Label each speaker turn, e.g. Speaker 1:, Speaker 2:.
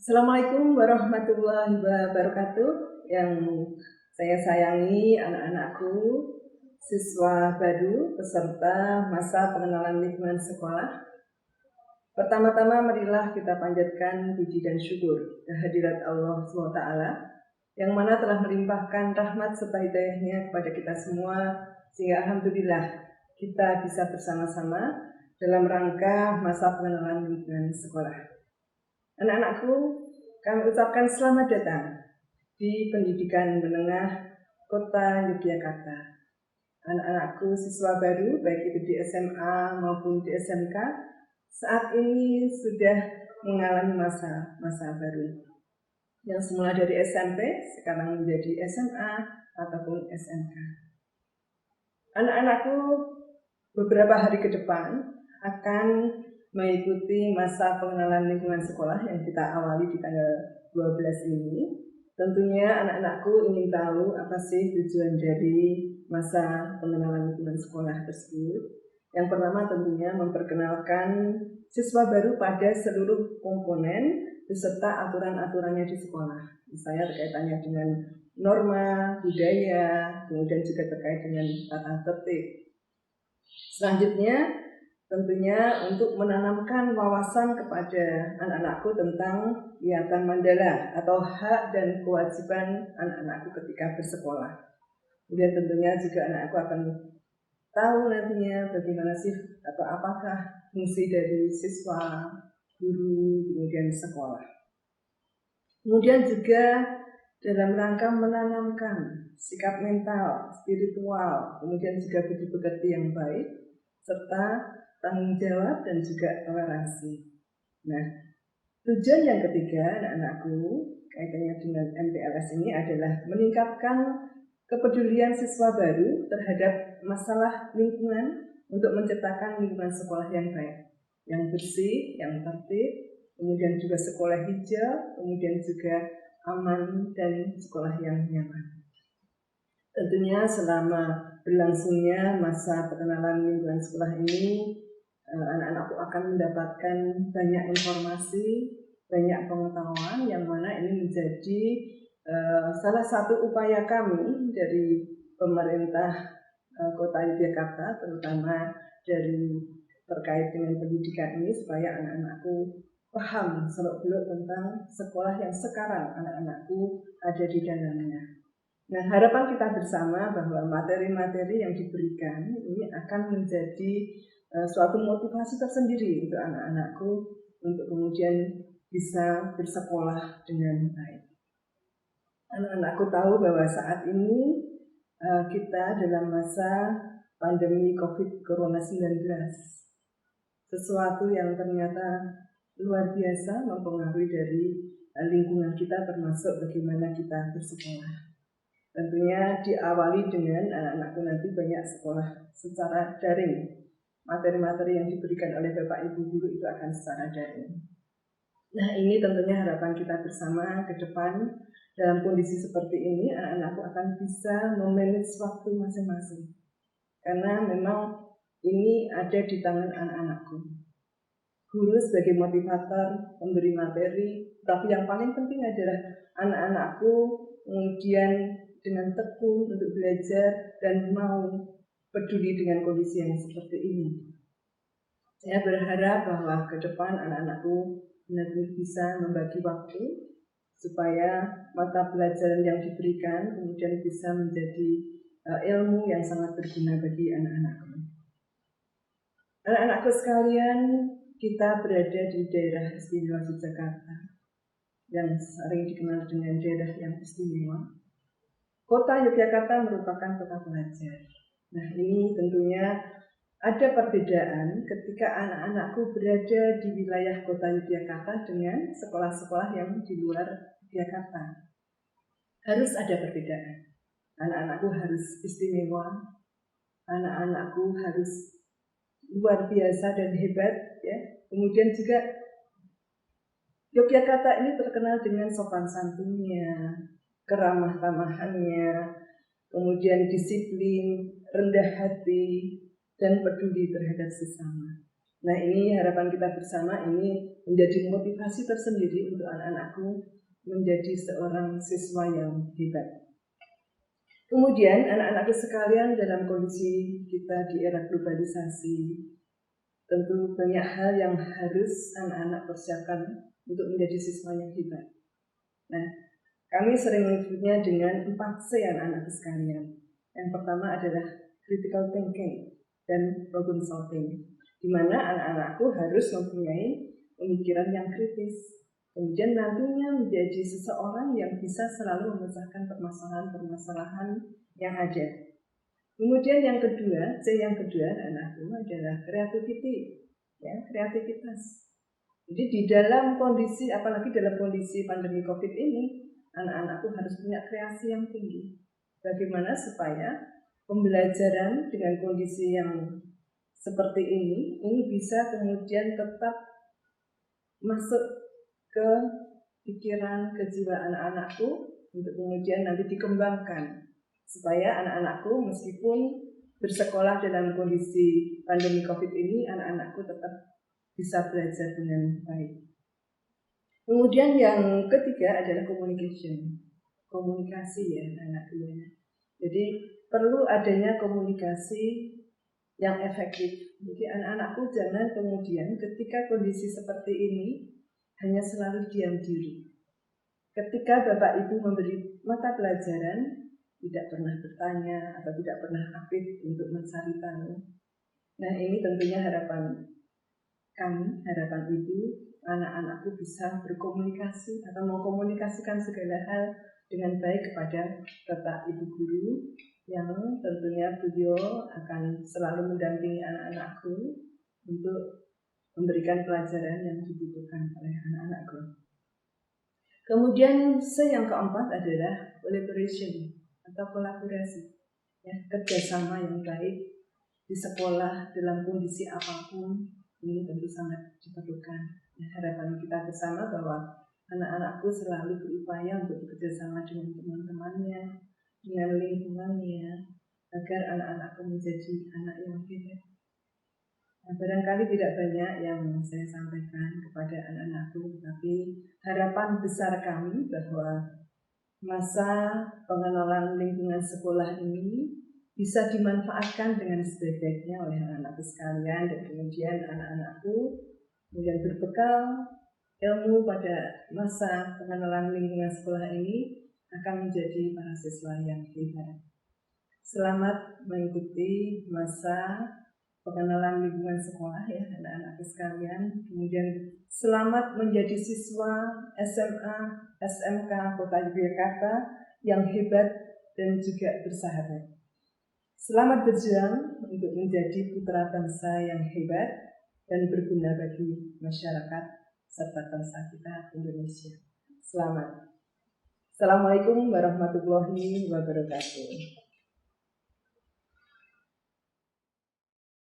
Speaker 1: Assalamualaikum warahmatullahi wabarakatuh. Yang saya sayangi anak-anakku, siswa baru peserta masa pengenalan lingkungan sekolah. Pertama-tama marilah kita panjatkan puji dan syukur kehadirat Allah SWT yang mana telah melimpahkan rahmat serta hidayahnya kepada kita semua, sehingga alhamdulillah kita bisa bersama-sama dalam rangka masa pengenalan lingkungan sekolah. Anak-anakku, kami ucapkan selamat datang di Pendidikan Menengah Kota Yogyakarta. Anak-anakku siswa baru, baik itu di SMA maupun di SMK, saat ini sudah mengalami masa baru. Yang semula dari SMP, sekarang menjadi SMA ataupun SMK. Anak-anakku beberapa hari ke depan akan mengikuti masa pengenalan lingkungan sekolah yang kita awali di tanggal 12 ini. Tentunya anak-anakku ingin tahu apa sih tujuan dari masa pengenalan lingkungan sekolah tersebut. Yang pertama tentunya memperkenalkan siswa baru pada seluruh komponen beserta aturan-aturannya di sekolah. Misalnya terkaitannya dengan norma, budaya, kemudian juga terkait dengan tata tertib. Selanjutnya, tentunya untuk menanamkan wawasan kepada anak-anakku tentang Yatan Mandala atau hak dan kewajiban anak-anakku ketika bersekolah. Kemudian tentunya juga anakku akan tahu nantinya bagaimana sih atau apakah fungsi dari siswa, guru, kemudian sekolah. Kemudian juga dalam rangka menanamkan sikap mental, spiritual, kemudian juga budi pekerti yang baik, serta tanggung jawab dan juga toleransi. Nah, tujuan yang ketiga anak-anakku kaitannya dengan MPLS ini adalah meningkatkan kepedulian siswa baru terhadap masalah lingkungan untuk menciptakan lingkungan sekolah yang baik, yang bersih, yang tertib, kemudian juga sekolah hijau, kemudian juga aman dan sekolah yang nyaman. Tentunya selama berlangsungnya masa perkenalan lingkungan sekolah ini, anak-anakku akan mendapatkan banyak informasi, banyak pengetahuan yang mana ini menjadi salah satu upaya kami dari pemerintah Kota Yogyakarta, terutama dari terkait dengan pendidikan ini, supaya anak-anakku paham seluk-beluk tentang sekolah yang sekarang anak-anakku ada di dalamnya. Nah, harapan kita bersama bahwa materi-materi yang diberikan ini akan menjadi suatu motivasi tersendiri untuk anak-anakku untuk kemudian bisa bersekolah dengan baik. Anak-anakku tahu bahwa saat ini kita dalam masa pandemi COVID-19, sesuatu yang ternyata luar biasa mempengaruhi dari lingkungan kita, termasuk bagaimana kita bersekolah. Tentunya diawali dengan anak-anakku nanti banyak sekolah secara daring. Materi-materi yang diberikan oleh Bapak Ibu Guru itu akan secara daring. Nah, ini tentunya harapan kita bersama ke depan. Dalam kondisi seperti ini, anak-anakku akan bisa memanage waktu masing-masing. Karena memang ini ada di tangan anak-anakku. Guru sebagai motivator, memberi materi, tapi yang paling penting adalah anak-anakku kemudian dengan tekun untuk belajar dan mau peduli dengan kondisi yang seperti ini. Saya berharap bahwa ke depan anak-anakku benar-benar bisa membagi waktu supaya mata pelajaran yang diberikan kemudian bisa menjadi ilmu yang sangat berguna bagi anak-anakku. Anak-anakku sekalian, kita berada di daerah istimewa Yogyakarta yang sering dikenal dengan daerah yang istimewa. Kota Yogyakarta merupakan kota pelajar. Nah, ini tentunya ada perbedaan ketika anak-anakku berada di wilayah kota Yogyakarta dengan sekolah-sekolah yang di luar Yogyakarta. Harus ada perbedaan. Anak-anakku harus istimewa, anak-anakku harus luar biasa dan hebat, ya. Kemudian juga Yogyakarta ini terkenal dengan sopan santunnya, keramah tamahannya, kemudian disiplin, rendah hati, dan peduli terhadap sesama. Nah, ini harapan kita bersama, ini menjadi motivasi tersendiri untuk anak-anakku menjadi seorang siswa yang hebat. Kemudian anak-anakku sekalian, dalam kondisi kita di era globalisasi, tentu banyak hal yang harus anak-anak persiapkan untuk menjadi siswa yang hebat. Nah, kami sering menyebutnya dengan 4C anak-anakku sekalian. Yang pertama adalah critical thinking dan problem solving, di mana anak-anakku harus mempunyai pemikiran yang kritis, kemudian nantinya menjadi seseorang yang bisa selalu memecahkan permasalahan-permasalahan yang ada. Kemudian yang kedua, C yang kedua anak-anakku adalah creativity, ya, kreativitas. Jadi di dalam kondisi, apalagi dalam kondisi pandemi COVID ini, anak-anakku harus punya kreasi yang tinggi. Bagaimana supaya pembelajaran dengan kondisi yang seperti ini bisa kemudian tetap masuk ke pikiran, ke jiwa anak-anakku untuk kemudian nanti dikembangkan, supaya anak-anakku meskipun bersekolah dalam kondisi pandemi COVID ini, anak-anakku tetap bisa belajar dengan baik. Kemudian yang ketiga adalah komunikasi ya anak-anakku. Jadi perlu adanya komunikasi yang efektif. Jadi anak-anakku jangan kemudian ketika kondisi seperti ini hanya selalu diam diri. Ketika Bapak Ibu memberi mata pelajaran, tidak pernah bertanya atau tidak pernah aktif untuk mencari tahu. Nah, ini tentunya harapan kami, harapan Ibu, anak-anakku bisa berkomunikasi atau mengkomunikasikan segala hal dengan baik kepada Bapak Ibu guru, yang tentunya beliau akan selalu mendampingi anak-anakku untuk memberikan pelajaran yang dibutuhkan oleh anak-anakku. Kemudian C yang keempat adalah collaboration atau kolaborasi, ya, kerjasama yang baik di sekolah dalam kondisi apapun. Ini tentu sangat diperlukan. Nah, harapan kita bersama bahwa anak-anakku selalu berupaya untuk bekerjasama dengan teman-temannya, dengan lingkungannya, agar anak-anakku menjadi anak yang hebat. Nah, barangkali tidak banyak yang saya sampaikan kepada anak-anakku, tapi harapan besar kami bahwa masa pengenalan lingkungan sekolah ini bisa dimanfaatkan dengan sebaik-baiknya oleh anak-anakku sekalian, dan kemudian anak-anakku kemudian berbekal ilmu pada masa pengenalan lingkungan sekolah ini akan menjadi para siswa yang hebat. Selamat mengikuti masa pengenalan lingkungan sekolah ya anak-anakku sekalian. Kemudian selamat menjadi siswa SMA, SMK Kota Yogyakarta yang hebat dan juga bersahabat. Selamat berjuang untuk menjadi putra bangsa yang hebat dan berguna bagi masyarakat serta bangsa kita Indonesia. Selamat. Assalamualaikum warahmatullahi wabarakatuh.